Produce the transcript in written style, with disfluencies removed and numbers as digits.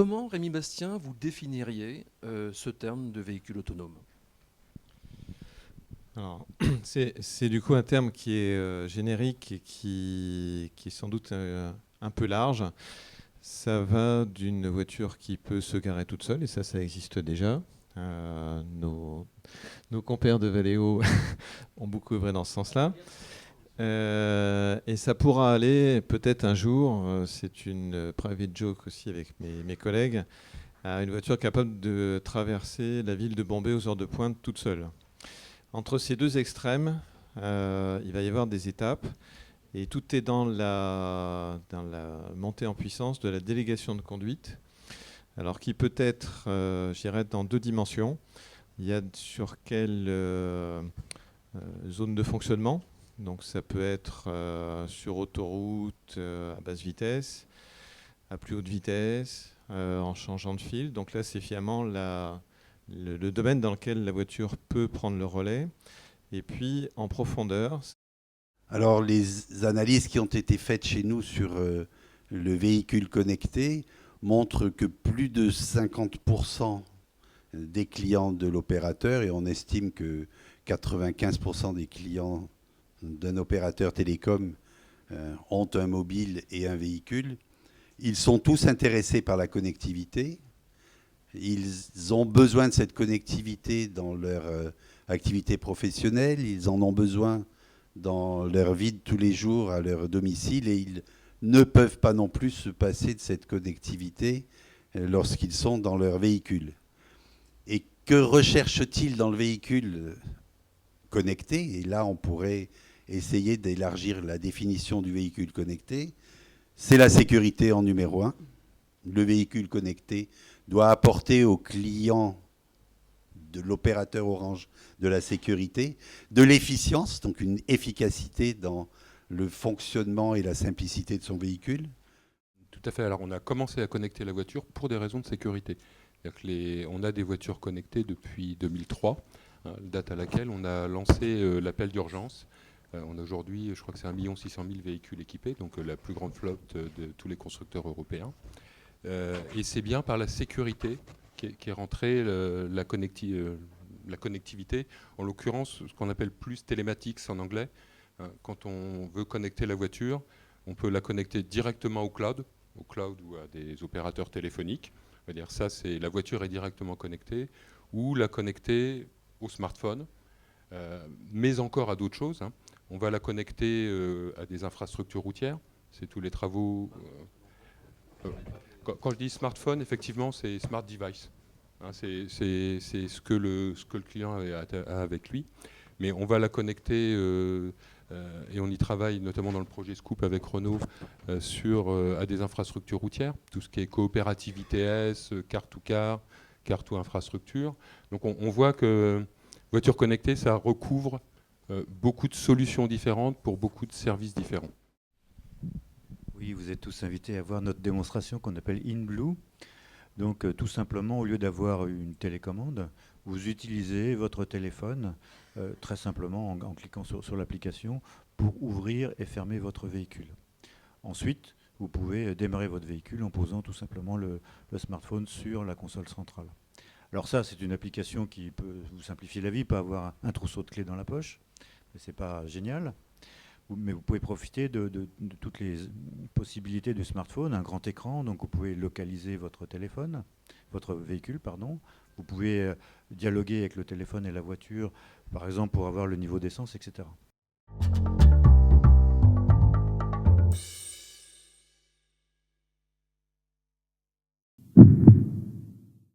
Comment, Rémi Bastien, vous définiriez ce terme de véhicule autonome? Alors, c'est du coup un terme qui est générique et qui est sans doute un peu large. Ça va d'une voiture qui peut se garer toute seule, et ça existe déjà. Nos compères de Valeo ont beaucoup œuvré dans ce sens-là. Et ça pourra aller peut-être un jour, c'est une private joke aussi avec mes collègues, à une voiture capable de traverser la ville de Bombay aux heures de pointe toute seule. Entre ces deux extrêmes, il va y avoir des étapes, et tout est dans la montée en puissance de la délégation de conduite, alors qui peut être, je dirais, dans deux dimensions. Il y a sur quelle zone de fonctionnement. Donc ça peut être sur autoroute à basse vitesse, à plus haute vitesse, en changeant de fil. Donc là, c'est finalement le domaine dans lequel la voiture peut prendre le relais. Et puis en profondeur. Alors, les analyses qui ont été faites chez nous sur le véhicule connecté montrent que plus de 50% des clients de l'opérateur, et on estime que 95% des clients d'un opérateur télécom ont un mobile et un véhicule, ils sont tous intéressés par la connectivité. Ils ont besoin de cette connectivité dans leur activité professionnelle, ils en ont besoin dans leur vie de tous les jours à leur domicile, et ils ne peuvent pas non plus se passer de cette connectivité lorsqu'ils sont dans leur véhicule. Et que recherchent-ils dans le véhicule connecté? Et là, on pourrait essayer d'élargir la définition du véhicule connecté. C'est la sécurité en numéro un. Le véhicule connecté doit apporter aux clients de l'opérateur Orange de la sécurité, de l'efficience, donc une efficacité dans le fonctionnement et la simplicité de son véhicule. Tout à fait. Alors, on a commencé à connecter la voiture pour des raisons de sécurité. On a des voitures connectées depuis 2003, date à laquelle on a lancé l'appel d'urgence. On a aujourd'hui, je crois que c'est 1 600 000 véhicules équipés, donc la plus grande flotte de tous les constructeurs européens. Et c'est bien par la sécurité qu'est rentrée la connectivité, en l'occurrence ce qu'on appelle plus telematics en anglais. Quand on veut connecter la voiture, on peut la connecter directement au cloud ou à des opérateurs téléphoniques. On va dire ça, c'est la voiture est directement connectée, ou la connecter au smartphone, mais encore à d'autres choses. On va la connecter à des infrastructures routières. C'est tous les travaux. Quand je dis smartphone, effectivement, c'est smart device. C'est ce que le client a avec lui. Mais on va la connecter, et on y travaille notamment dans le projet Scoop avec Renault, à des infrastructures routières, tout ce qui est coopérative ITS, car-to-car, car-to-infrastructure. Donc on voit que voiture connectée, ça recouvre beaucoup de solutions différentes pour beaucoup de services différents. Oui, vous êtes tous invités à voir notre démonstration qu'on appelle InBlue. Donc tout simplement, au lieu d'avoir une télécommande, vous utilisez votre téléphone très simplement en cliquant sur l'application pour ouvrir et fermer votre véhicule. Ensuite, vous pouvez démarrer votre véhicule en posant tout simplement le smartphone sur la console centrale. Alors ça, c'est une application qui peut vous simplifier la vie, pas avoir un trousseau de clés dans la poche, mais c'est pas génial. Mais vous pouvez profiter de toutes les possibilités du smartphone, un grand écran, donc vous pouvez localiser votre véhicule, pardon. Vous pouvez dialoguer avec le téléphone et la voiture, par exemple pour avoir le niveau d'essence, etc.